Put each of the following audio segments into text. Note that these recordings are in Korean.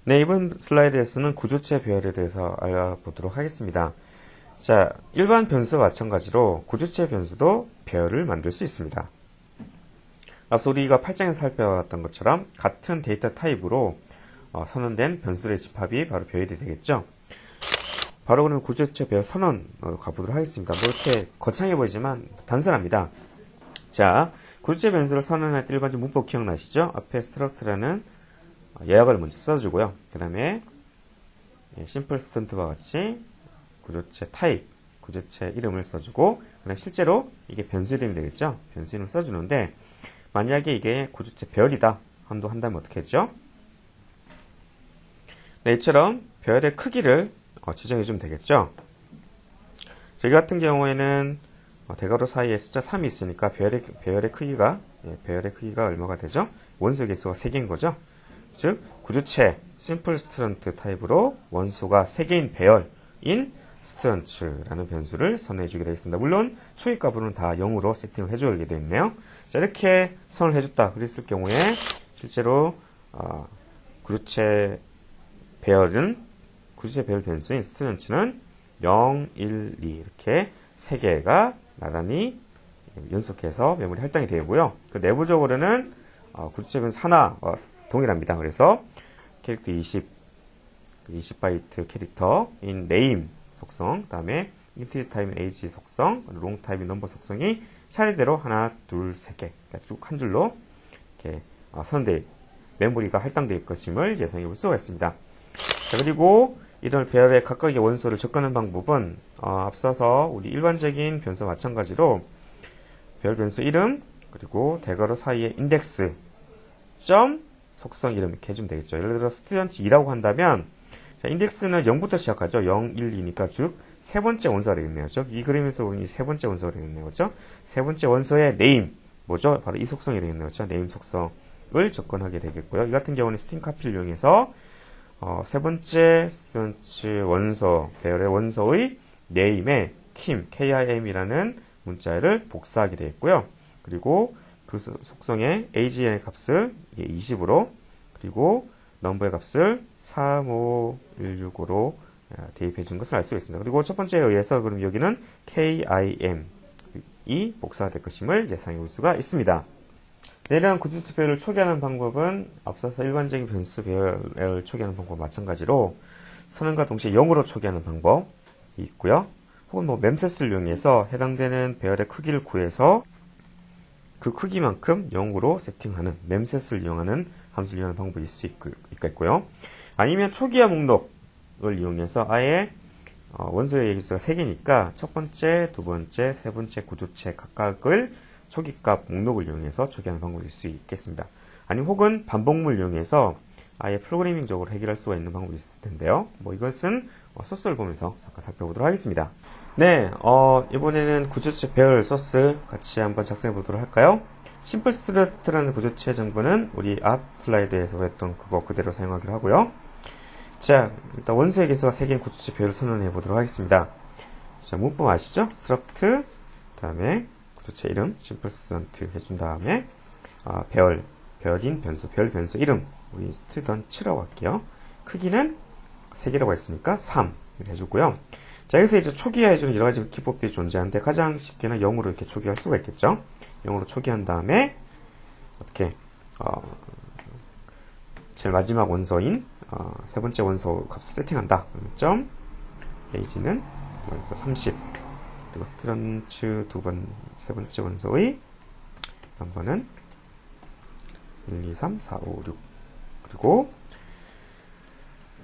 네, 이번 슬라이드에서는 구조체 배열에 대해서 알아보도록 하겠습니다. 자, 일반 변수와 마찬가지로 구조체 변수도 배열을 만들 수 있습니다. 앞서 우리가 8장에서 살펴봤던 것처럼 같은 데이터 타입으로 선언된 변수들의 집합이 바로 배열이 되겠죠. 바로 그러면 구조체 배열 선언 가보도록 하겠습니다. 뭐 이렇게 거창해 보이지만 단순합니다. 자, 구조체 변수를 선언할 때 일반적 문법 기억나시죠? 앞에 struct라는 예약을 먼저 써주고요. 그 다음에 심플 스턴트와 같이 구조체 타입, 구조체 이름을 써주고, 그 다음에 실제로 이게 변수 이름이 되겠죠? 변수 이름을 써주는데, 만약에 이게 구조체 배열이다 한다면 어떻게 했죠? 네, 이처럼 배열의 크기를 지정해주면 되겠죠? 저희 같은 경우에는 대괄호 사이에 숫자 3이 있으니까 배열의 크기가 얼마가 되죠? 원소의 개수가 3개인 거죠? 즉, 구조체 심플 스트런트 타입으로 원소가 3개인 배열인 스트런트라는 변수를 선언해주게 되어 있습니다. 물론 초기값으로는 다 0으로 세팅을 해주게 되어 있네요. 자, 이렇게 선언을 해줬다 그랬을 경우에 실제로 구조체 배열 변수인 스트런트는 0, 1, 2 이렇게 3개가 나란히 연속해서 메모리 할당이 되고요. 그 내부적으로는 구조체 변수 하나와 동일합니다. 그래서 캐릭터 20바이트 캐릭터인 name 속성, 그 다음에 integer 타입인 age 속성, long 타입인 number 속성이 차례대로 하나, 둘, 세 개, 쭉 한 줄로 이렇게 메모리가 할당될 것임을 예상해 볼 수가 있습니다. 자, 그리고 이런 배열의 각각의 원소를 접근하는 방법은 앞서서 우리 일반적인 변수와 마찬가지로 배열 변수 이름 그리고 대괄호 사이에 인덱스 점 속성 이름 이렇게 해주면 되겠죠. 예를 들어 스튜던트 2라고 한다면 자, 인덱스는 0부터 시작하죠. 0, 1, 2니까 즉 세 번째 원소가 되겠네요. 즉 이 그림에서 보면 이 세 번째 원소가 되겠네요. 그렇죠? 세 번째 원소의 name 뭐죠? 바로 이 속성이 되겠네요. 그렇죠? name 속성을 접근하게 되겠고요. 이 같은 경우는 스트링 카피를 이용해서 세 번째 스튜던트 원소 배열의 원소의 name에 kim이라는 문자를 복사하게 되겠고요. 그리고 그 속성의 agen의 값을 20으로 그리고 넘버의 값을 35165로 대입해 준 것을 알 수 있습니다. 그리고 첫 번째에 의해서 그럼 여기는 kim이 복사가 될 것임을 예상해 볼 수가 있습니다. 이러한 구조체 배열을 초기화하는 방법은 앞서서 일반적인 변수 배열을 초기화하는 방법과 마찬가지로 선언과 동시에 0으로 초기화하는 방법이 있고요. 혹은 memset을 이용해서 해당되는 배열의 크기를 구해서 그 크기만큼 0으로 세팅하는 memset을 이용하는 함수를 이용하는 방법이 있을 수 있겠고요. 아니면 초기화 목록을 이용해서 아예 원소의 개수가 3개니까 첫 번째, 두 번째, 세 번째 구조체 각각을 초기값 목록을 이용해서 초기화하는 방법일 수 있겠습니다. 아니면 혹은 반복문을 이용해서 아예 프로그래밍적으로 해결할 수가 있는 방법이 있을 텐데요. 이것은 소스를 보면서 잠깐 살펴보도록 하겠습니다. 네, 이번에는 구조체 배열 소스 같이 한번 작성해 보도록 할까요? 심플 스트러트라는 구조체 정보는 우리 앞 슬라이드에서 했던 그거 그대로 사용하기로 하고요. 자, 일단 원소의 개수가 3개인 구조체 배열을 선언해 보도록 하겠습니다. 자, 문법 아시죠? struct, 그 다음에 구조체 이름, 심플 스트런트 해준 다음에 배열인 변수, 배열 변수 이름, 우리 스튜던트라고 할게요. 크기는 3개라고 했으니까 3 이렇게 해주고요. 자, 여기서 이제 초기화해주는 여러 가지 기법들이 존재하는데 가장 쉽게는 0으로 이렇게 초기화할 수가 있겠죠. 0으로 초기화한 다음에 어떻게 제일 마지막 원소인 세 번째 원소 값을 세팅한다. 그러면 점 age는 여기서 30 그리고 스트런트 세 번째 원소의 넘버는 1, 2, 3, 4, 5, 6 그리고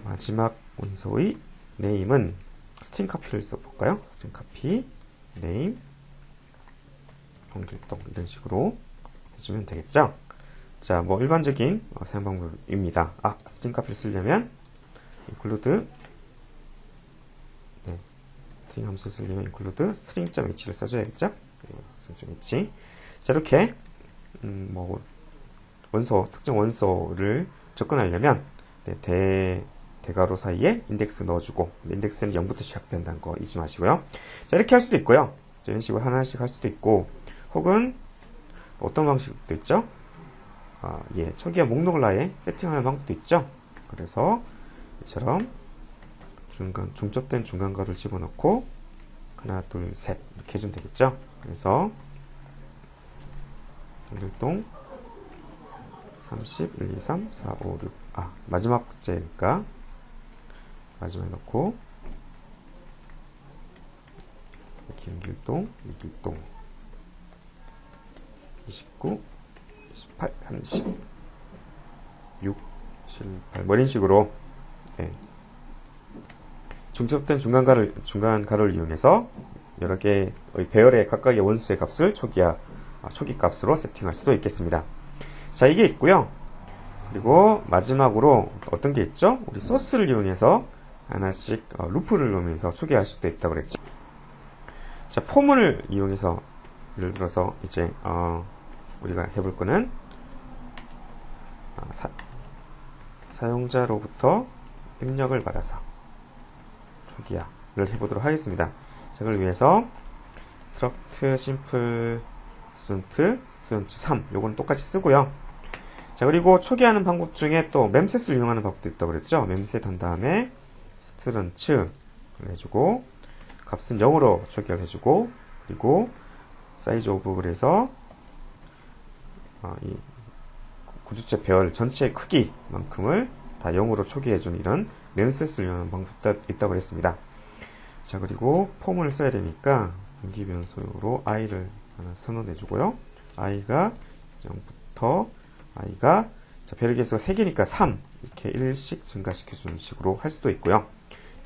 마지막 원소의 name은 스트링 카피를 써볼까요? 스트링 카피 name 동길동 이런 식으로 해주면 되겠죠? 자, 일반적인 사용 방법입니다. 스트링 카피를 쓰려면 include 스트링 함수를 쓰려면 include string.h를 써줘야겠죠? string.h 자, 이렇게 특정 원소를 접근하려면 대괄호 사이에 인덱스 넣어주고 인덱스는 0부터 시작된다는 거 잊지 마시고요. 자, 이렇게 할 수도 있고요. 이런 식으로 하나씩 할 수도 있고 혹은 어떤 방식도 있죠? 초기화 목록을 아예 세팅하는 방법도 있죠. 그래서 이처럼 중첩된 중간가를 집어넣고 하나, 둘, 셋 이렇게 해주면 되겠죠. 그래서 연결동 30, 1, 2, 3, 4, 5, 6 마지막 째니까 마지막에 넣고 김길동, 이길동 29, 28, 30 6, 7, 8 이런 식으로 중첩된 중간가를 이용해서 여러 개의 배열의 각각의 원수의 값을 초기 값으로 세팅할 수도 있겠습니다. 자, 이게 있고요. 그리고 마지막으로 어떤 게 있죠? 우리 소스를 이용해서 하나씩 루프를 넣으면서 초기화할 수도 있다고 그랬죠. 자, 폼을 이용해서 예를 들어서 이제 우리가 해볼 거는 사용자로부터 입력을 받아서 초기화를 해보도록 하겠습니다. 자, 그걸 위해서 struct simple student 3 요건 똑같이 쓰고요. 자, 그리고 초기화하는 방법 중에 또 memset을 이용하는 방법도 있다고 그랬죠. memset 한 다음에 student를 해주고 값은 0으로 초기화를 해주고 그리고 size of 그래서 이 구주체 배열 전체 크기만큼을 다 0으로 초기화해주는 이런 memset을 이용하는 방법도 있다고 그랬습니다. 자, 그리고 폼을 써야 되니까 분기 변수로 i를 하나 선언해주고요. i가 0부터 i가 배열 개수가 3개니까 3 이렇게 1씩 증가시켜주는 식으로 할 수도 있고요.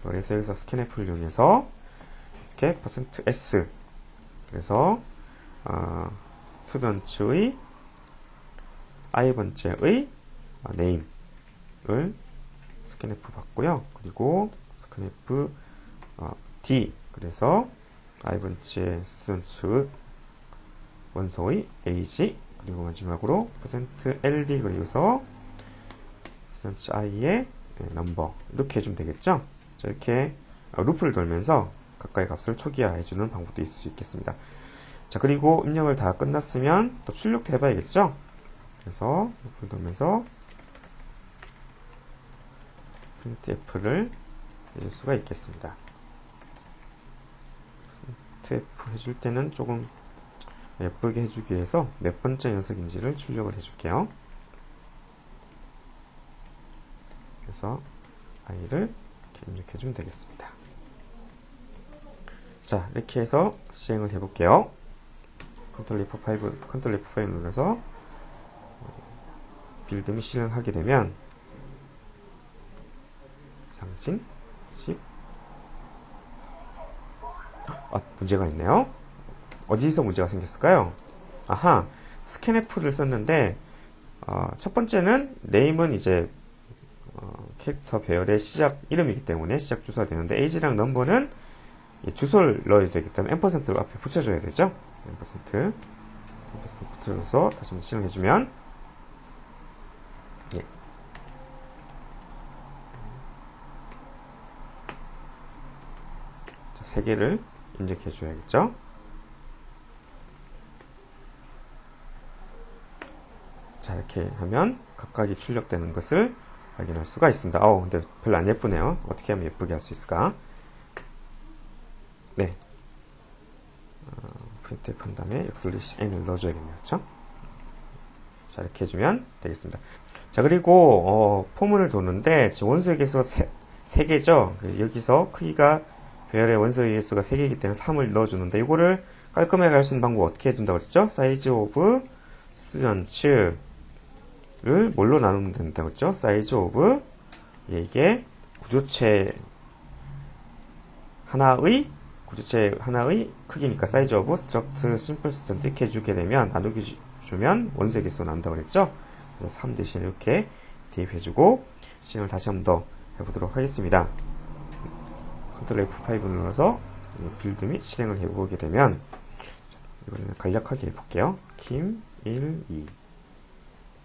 그래서 여기서 scanf를 이용해서 이렇게 %s 그래서 student의 i번째의 name을 scanf 받고요. 그리고 scanf d 그래서 i번째 student의 원소의 age 그리고 마지막으로 %ld 그리고서 student i의 number 이렇게 해주면 되겠죠. 자, 이렇게 루프를 돌면서 각각의 값을 초기화해주는 방법도 있을 수 있겠습니다. 자, 그리고 입력을 다 끝났으면 또 출력도 해봐야겠죠. 그래서 루프를 돌면서 printf를 해줄 수가 있겠습니다. printf 해줄 때는 조금 예쁘게 해주기 위해서 몇 번째 녀석인지를 출력을 해줄게요. 그래서 i를 이렇게 입력해주면 되겠습니다. 자, 이렇게 해서 시행을 해볼게요. 컨트롤 F5 눌러서 빌드 및 실행하게 되면 상징 10 문제가 있네요. 어디서 문제가 생겼을까요? 아하, scanf를 썼는데 첫 번째는 name은 이제 캐릭터 배열의 시작 이름이기 때문에 시작 주소가 되는데 age랑 number는 주소를 넣어야 되기 때문에 앰퍼센트를 앞에 붙여줘야 되죠. 앰퍼센트 붙여줘서 다시 한번 실행해주면 자, 3개를 입력해줘야겠죠. 자, 이렇게 하면 각각이 출력되는 것을 확인할 수가 있습니다. 근데 별로 안 예쁘네요. 어떻게 하면 예쁘게 할 수 있을까? 네. printf 한 다음에 \n을 넣어줘야겠네요. 그렇죠? 자, 이렇게 해주면 되겠습니다. 자, 그리고 포문을 도는데 지금 원소의 개수가 3개죠. 여기서 크기가 배열의 원소의 개수가 3개이기 때문에 3을 넣어주는데 이거를 깔끔하게 할 수 있는 방법 어떻게 해준다고 그랬죠? size of students 를 뭘로 나누면 된다고 했죠? size of 이게 구조체 하나의 크기니까 size of struct simple student 이렇게 해주게 되면 나누기 주면 원소의 개수가 나온다고 그랬죠? 그래서 3 대신 이렇게 대입해주고 실행을 다시 한번 더 해보도록 하겠습니다. 컨트롤 F5 눌러서 빌드 및 실행을 해보게 되면 이번에는 간략하게 해볼게요. 김 1, 2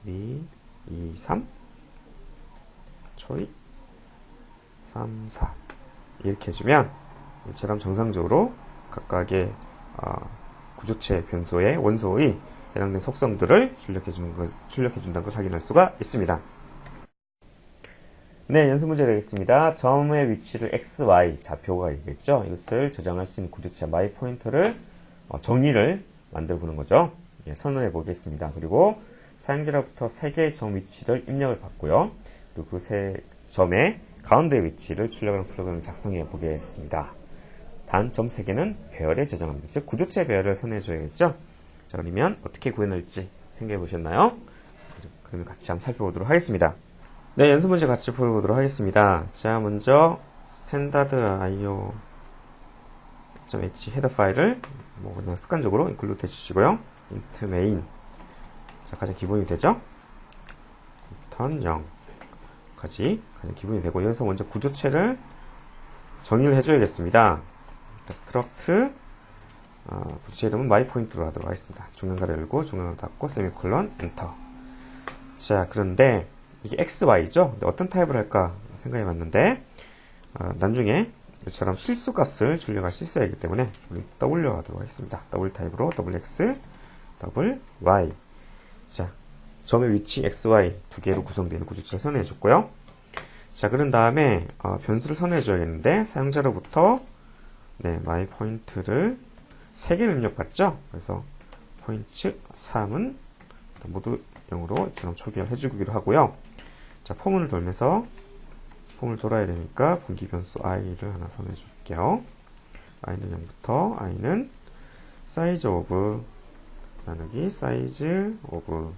2, 2, 3 초이 3, 4 이렇게 해주면 이처럼 정상적으로 각각의 구조체 변소의 원소의 해당된 속성들을 출력해준다는 걸 확인할 수가 있습니다. 네, 연습 문제 되겠습니다. 점의 위치를 x, y 좌표가 있겠죠. 이것을 저장할 수 있는 구조체 마이 포인터를 정리를 만들어 보는 거죠. 예, 선언해 보겠습니다. 그리고 사용자로부터 3개의 점 위치를 입력을 받고요. 그리고 그 세 점의 가운데 위치를 출력하는 프로그램을 작성해 보겠습니다. 단 점 3개는 배열에 저장합니다. 즉 구조체 배열을 선언해 줘야겠죠. 자, 그러면 어떻게 구해낼지 생각해 보셨나요? 그러면 같이 한번 살펴보도록 하겠습니다. 네, 연습 문제 같이 풀어보도록 하겠습니다. 자, 먼저 스탠다드 io.h 헤더 파일을 그냥 습관적으로 인클루드 해주시고요. int main. 자, 가장 기본이 되죠? return 0까지 가장 기본이 되고, 여기서 먼저 구조체를 정의를 해줘야겠습니다. struct 구조체 이름은 myPoint로 하도록 하겠습니다. 중간가를 열고 중간가를 닫고 세미콜론 엔터. 자, 그런데 이게 XY죠? 어떤 타입을 할까 생각해 봤는데, 나중에 이처럼 실수 값을 출력할 수 있어야 하기 때문에 우리 W 하도록 하겠습니다. W 타입으로 WX, WY. 자, 점의 위치 XY 두 개로 구성되는 구조체를 선언해 줬고요. 자, 그런 다음에 변수를 선언해 줘야겠는데, 사용자로부터 마이 포인트를 3개를 입력받죠? 그래서 포인트 3은 모두 0으로 이처럼 초기화를 해주기로 하고요. 자, 포문을 돌면서 폼을 돌아야 되니까 분기 변수 i를 하나 선언해 줄게요. i는 0부터 i는 size of 나누기 size of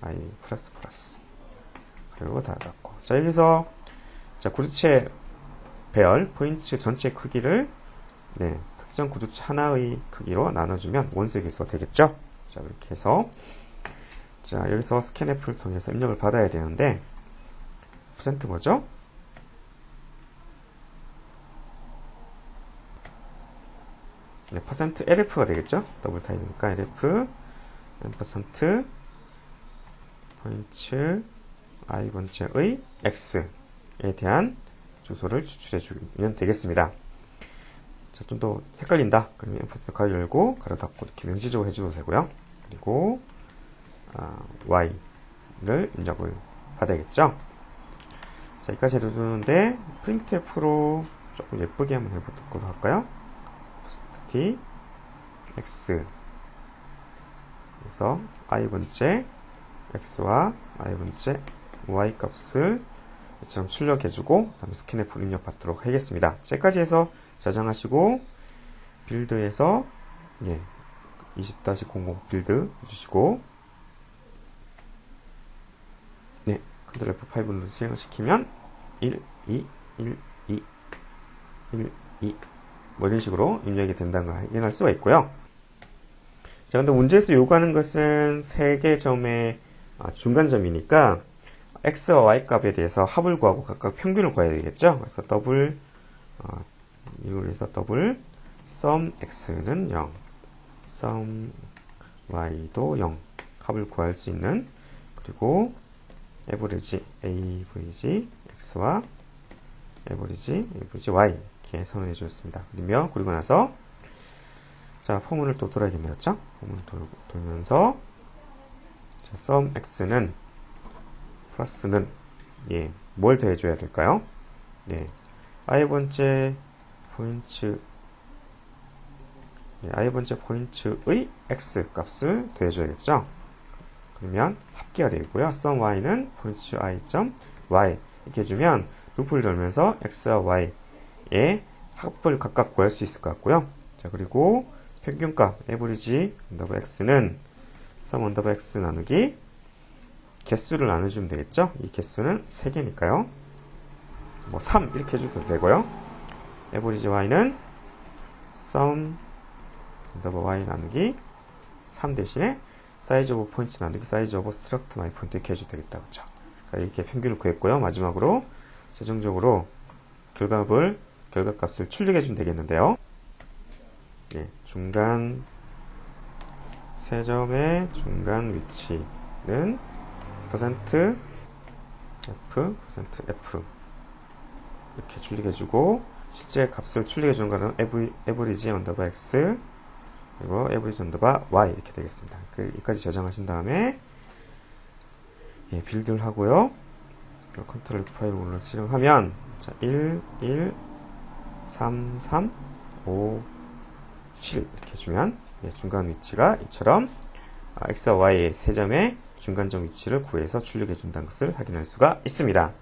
i 플러스 플러스 그리고 다 닫고. 자, 여기서 자, 구조체 배열 포인트 전체 크기를 특정 구조체 하나의 크기로 나눠주면 원소의 개수가 되겠죠. 자, 이렇게 해서 자, 여기서 스캔F를 통해서 입력을 받아야 되는데 퍼센트 뭐죠? 네, 퍼센트 LF가 되겠죠? 더블 타입이니까 LF %, 포인트 i번째의 x에 대한 주소를 추출해 주면 되겠습니다. 자, 좀 더 헷갈린다. 그러면 앰퍼센트 가로 열고 가로 닫고 이렇게 명시적으로 해줘도 되고요. 그리고 y를 입력을 받아야겠죠. 자, 여기까지 해주는데 printf로 조금 예쁘게 한번 해보도록 할까요? t x 그래서 i번째 x와 i번째 y 값을 이처럼 출력해주고 다음에 스캔F로 입력 받도록 하겠습니다. 자, 여기까지 해서 저장하시고 빌드에서 20-00 빌드 해주시고 컨트롤 F5로 실행을 시키면 1, 2, 1, 2, 1, 2 뭐 이런 식으로 입력이 된다는 걸 확인할 수가 있고요. 자, 근데 문제에서 요구하는 것은 3개 점의 중간점이니까 x와 y 값에 대해서 합을 구하고 각각 평균을 구해야 되겠죠. 그래서 더블 이걸 해서 더블 sum x는 0, sum y도 0 합을 구할 수 있는, 그리고 average x와 average y 이렇게 선언해 주었습니다. 그리고 나서 자, 포문을 또 돌아야겠네요. 그렇죠? 포문을 돌면서 자, sum x는 플러스는 뭘 더해줘야 될까요? i번째 포인트의 x 값을 더해줘야겠죠? 그러면 합계가 되겠고요. sum y는 포인트 i.y 이렇게 해주면 루프를 돌면서 x와 y의 합을 각각 구할 수 있을 것 같고요. 자, 그리고 평균값 average 언더바 x는 sum 언더바 x 나누기 개수를 나눠주면 되겠죠. 이 개수는 3개니까요. 3 이렇게 해줘도 되고요. average y는 sum 언더바 y 나누기 3 대신에 size of 포인트 나누기 size of struct my point 이렇게 해줘도 되겠다. 그렇죠? 이렇게 평균을 구했고요. 마지막으로 최종적으로 결과값을 출력해주면 되겠는데요. 중간 세 점의 중간 위치는 %f, %f 이렇게 출력해주고, 실제 값을 출력해주는 거는 average 언더바 x 그리고 average 언더바 y 이렇게 되겠습니다. 여기까지 저장하신 다음에 빌드를 하고요. 컨트롤 F5를 눌러서 실행하면 자, 1, 1, 3, 3, 5, 7 이렇게 해주면 중간 위치가 이처럼 X와 Y의 세 점의 중간점 위치를 구해서 출력해 준다는 것을 확인할 수가 있습니다.